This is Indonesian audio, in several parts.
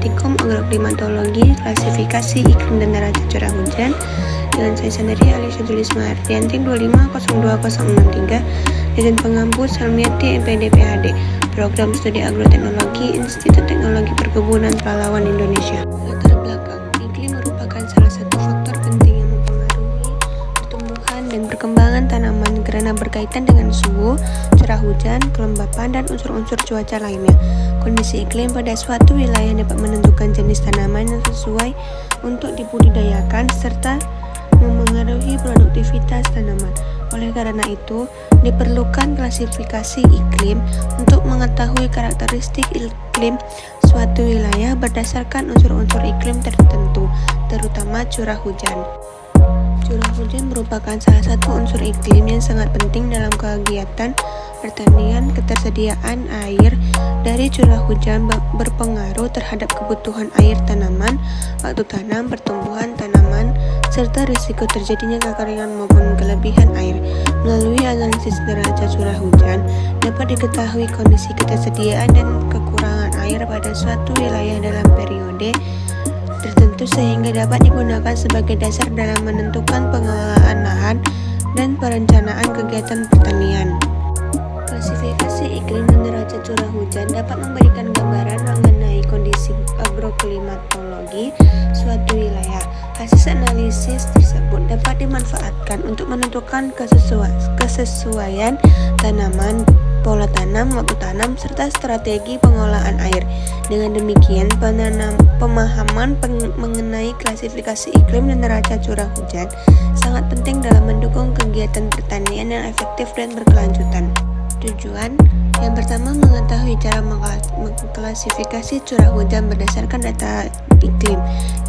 Praktikum Agroklimatologi, Klasifikasi Iklim dan Neraca Curah Hujan dengan saya sendiri Alisha Julisma Ardianti 2502063 Dirjen Pengampu Salmiati MPD PhD Program Studi Agroteknologi Institut Teknologi Perkebunan Pahlawan Indonesia. Latar belakang, iklim merupakan salah satu faktor penting yang mempengaruhi pertumbuhan dan perkembangan tanaman karena berkaitan dengan suhu, curah hujan, kelembapan, dan unsur-unsur cuaca lainnya. Kondisi iklim pada suatu wilayah dapat menentukan jenis tanaman yang sesuai untuk dibudidayakan serta memengaruhi produktivitas tanaman. Oleh karena itu, diperlukan klasifikasi iklim untuk mengetahui karakteristik iklim suatu wilayah berdasarkan unsur-unsur iklim tertentu, terutama curah hujan. Curah hujan merupakan salah satu unsur iklim yang sangat penting dalam kegiatan pertanian. Ketersediaan air dari curah hujan berpengaruh terhadap kebutuhan air tanaman, waktu tanam, pertumbuhan tanaman, serta risiko terjadinya kekeringan maupun kelebihan air. Melalui analisis neraca curah hujan, dapat diketahui kondisi ketersediaan dan kekurangan air pada suatu wilayah dalam periode tertentu sehingga dapat digunakan sebagai dasar dalam menentukan pengelolaan lahan dan perencanaan kegiatan pertanian. Klasifikasi iklim dan neraca curah hujan dapat memberikan gambaran mengenai kondisi agroklimatologi suatu wilayah. Hasil analisis tersebut dapat dimanfaatkan untuk menentukan kesesuaian tanaman, pola tanam, waktu tanam, serta strategi pengolahan air. Dengan demikian, pemahaman mengenai klasifikasi iklim dan neraca curah hujan sangat penting dalam mendukung kegiatan pertanian yang efektif dan berkelanjutan. Tujuan yang pertama, mengetahui cara mengklasifikasi curah hujan berdasarkan data iklim.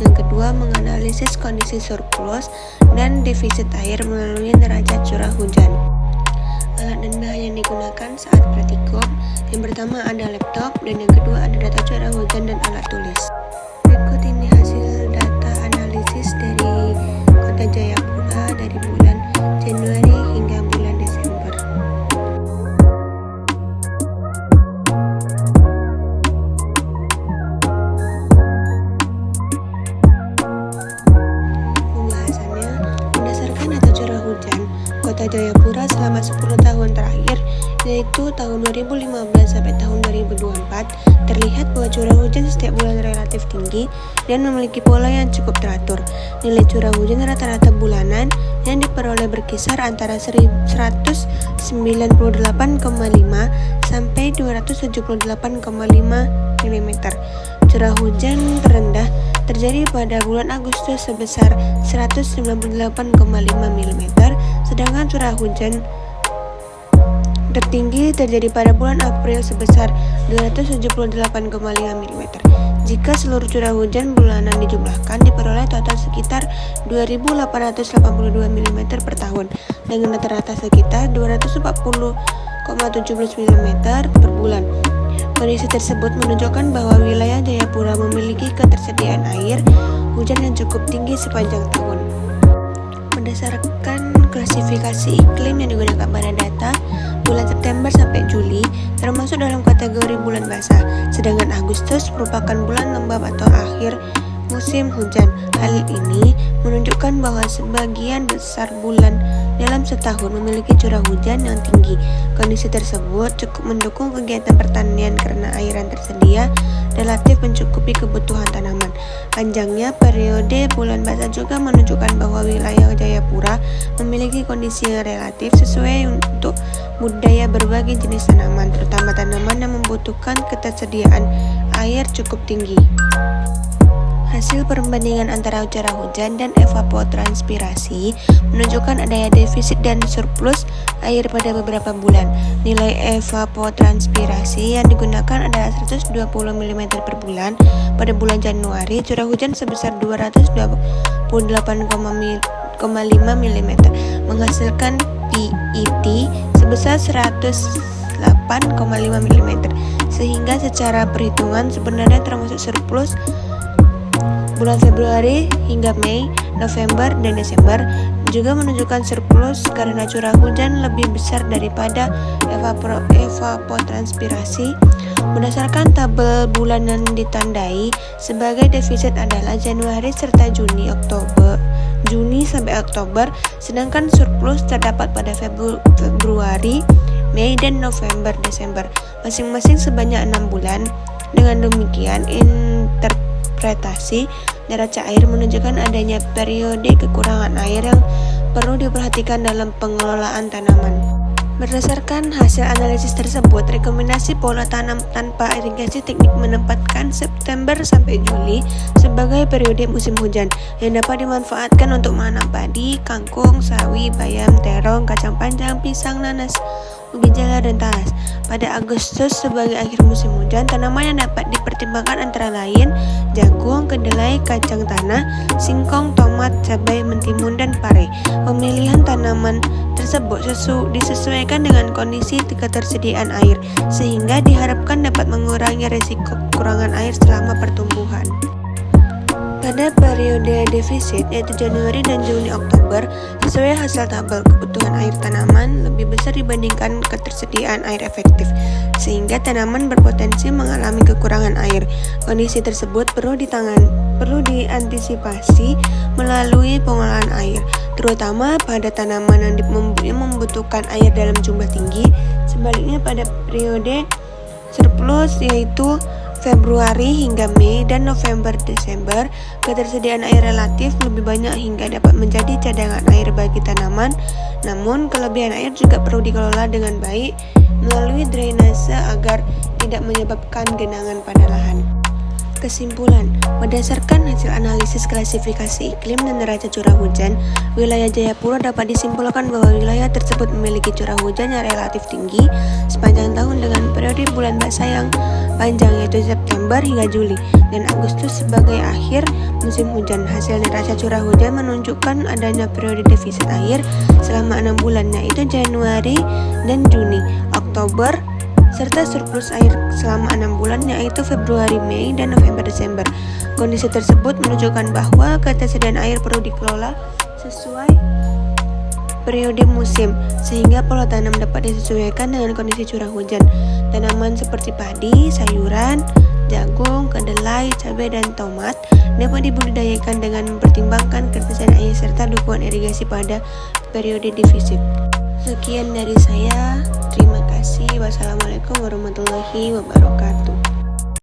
Yang kedua, menganalisis kondisi surplus dan defisit air melalui neraca curah hujan. Alat dan bahan yang digunakan saat praktikum, yang pertama ada laptop dan yang kedua ada data curah hujan dan alat tulis. Berikut ini hasil data analisis dari Kota Jayapura dari bulan Januari hingga bulan Desember. Pembahasannya, berdasarkan data curah hujan Kota Jayapura selama 10 tahun terakhir, yaitu tahun 2015 sampai tahun 2024, terlihat bahwa curah hujan setiap bulan relatif tinggi dan memiliki pola yang cukup teratur. Nilai curah hujan rata-rata bulanan yang diperoleh berkisar antara 198,5 sampai 278,5 mm. Curah hujan terendah terjadi pada bulan Agustus sebesar 198,5 mm, sedangkan curah hujan tertinggi terjadi pada bulan April sebesar 278,5 mm. Jika seluruh curah hujan bulanan dijumlahkan, diperoleh total sekitar 2.882 mm per tahun, dengan rata-rata sekitar 240,17 mm per bulan. Kondisi tersebut menunjukkan bahwa wilayah Jayapura memiliki ketersediaan air hujan yang cukup tinggi sepanjang tahun. Berdasarkan klasifikasi iklim yang digunakan pada data, bulan September sampai Juli termasuk dalam kategori bulan basah, sedangkan Agustus merupakan bulan lembab atau akhir musim hujan. Hal ini menunjukkan bahwa sebagian besar bulan dalam setahun memiliki curah hujan yang tinggi. Kondisi tersebut cukup mendukung kegiatan pertanian karena air yang tersedia relatif mencukupi kebutuhan tanaman. Panjangnya periode bulan basah juga menunjukkan bahwa wilayah Jayapura memiliki kondisi yang relatif sesuai untuk budidaya berbagai jenis tanaman, terutama tanaman yang membutuhkan ketersediaan air cukup tinggi. Hasil perbandingan antara curah hujan dan evapotranspirasi menunjukkan adanya defisit dan surplus air pada beberapa bulan. Nilai evapotranspirasi yang digunakan adalah 120 mm per bulan. Pada bulan Januari, curah hujan sebesar 228,5 mm, menghasilkan PET sebesar 108,5 mm, sehingga secara perhitungan sebenarnya termasuk surplus bulan Februari hingga Mei, November, dan Desember juga menunjukkan surplus karena curah hujan lebih besar daripada evapotranspirasi. Berdasarkan tabel bulanan ditandai sebagai defisit adalah Januari serta Juni sampai Oktober, sedangkan surplus terdapat pada Februari, Mei, dan November, Desember, masing-masing sebanyak 6 bulan. Dengan demikian, interpretasi neraca air menunjukkan adanya periode kekurangan air yang perlu diperhatikan dalam pengelolaan tanaman. Berdasarkan hasil analisis tersebut, rekomendasi pola tanam tanpa irigasi teknik menempatkan September sampai Juli sebagai periode musim hujan yang dapat dimanfaatkan untuk menanam padi, kangkung, sawi, bayam, terong, kacang panjang, pisang, nanas, ubi jala, dan talas. Pada Agustus sebagai akhir musim hujan, tanaman yang dapat dipertimbangkan antara lain jagung, kedelai, kacang tanah, singkong, tomat, cabai, mentimun, dan pare. Pemilihan tanaman tersebut disesuaikan dengan kondisi ketersediaan air, sehingga diharapkan dapat mengurangi risiko kekurangan air selama pertumbuhan. Pada periode defisit, yaitu Januari dan Juni Oktober, sesuai hasil tabel, kebutuhan air tanaman lebih besar dibandingkan ketersediaan air efektif, sehingga tanaman berpotensi mengalami kekurangan air. Kondisi tersebut perlu diantisipasi melalui pengolahan air, terutama pada tanaman yang membutuhkan air dalam jumlah tinggi. Sebaliknya pada periode surplus, yaitu Februari hingga Mei dan November-Desember, ketersediaan air relatif lebih banyak hingga dapat menjadi cadangan air bagi tanaman. Namun, kelebihan air juga perlu dikelola dengan baik melalui drainase agar tidak menyebabkan genangan pada lahan. Kesimpulan, berdasarkan hasil analisis klasifikasi iklim dan neraca curah hujan, wilayah Jayapura dapat disimpulkan bahwa wilayah tersebut memiliki curah hujan yang relatif tinggi sepanjang tahun dengan periode bulan basah yang panjang, yaitu September hingga Juli dan Agustus sebagai akhir musim hujan. Hasil neraca curah hujan menunjukkan adanya periode defisit air selama 6 bulan, yaitu Januari dan Juni, Oktober, serta surplus air selama 6 bulan, yaitu Februari, Mei, dan November, Desember. Kondisi tersebut menunjukkan bahwa ketersediaan air perlu dikelola sesuai periode musim, sehingga pola tanam dapat disesuaikan dengan kondisi curah hujan. Tanaman seperti padi, sayuran, jagung, kedelai, cabai, dan tomat dapat dibudidayakan dengan mempertimbangkan ketersediaan air serta dukungan irigasi pada periode defisit. Sekian dari saya, terima kasih. Wassalamualaikum warahmatullahi wabarakatuh.